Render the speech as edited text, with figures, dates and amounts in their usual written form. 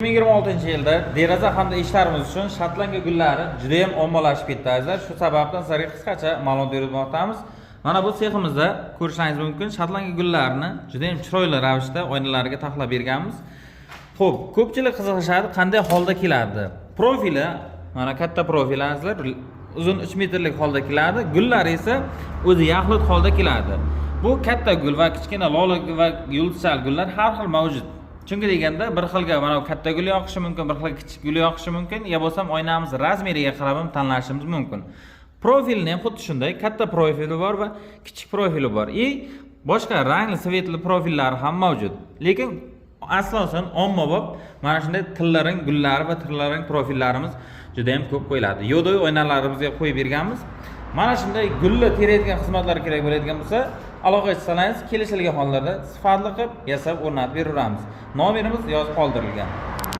2026-yilda deraza hamda eshiklarimiz uchun Shotlandiya gullari juda ham ommalashib ketdi azizlar. Shu sababdan sizlarga qisqacha ma'lumot berib o'tamiz. Mana bu seximizda ko'rishingiz mumkin, Shotlandiya gullarini juda ham chiroyli ravishda oynalariga taxlab berganmiz. Xo'p, ko'pchilik qiziqishadi, qanday holda keladi? Profili, mana katta profil azizlar, uzun 3 metrlik holda keladi. Gullari esa o'zi yaxlit holda keladi. Bu katta gul va kichkina lola va yulduzchal gullar har xil mavjud. Chunki deganda bir xilga mana katta gul yoqishi mumkin, bir xilga kichik gul yoqishi mumkin, yo bo'lsam oynamiz razmeriga qarab ham tanlashimiz mumkin. Profilni ham xuddi shunday, katta profili bor va kichik profili bor. Boshqa rangli, svetli profillari ham mavjud. Lekin asosan ommabop mana shunday tillarang gullari va tillarang profillarimiz juda ham ko'p qo'yiladi. Yo'doy oynalarimizga qo'yib berganmiz. Mana shunday gulli terayotgan xizmatlar kerak bo'ladigan bo'lsa, aloqa qilsangiz kelishilgan hollarda sifatli qilib yasab o'rnatib beraveramiz. Nomerimiz yozib qoldirilgan.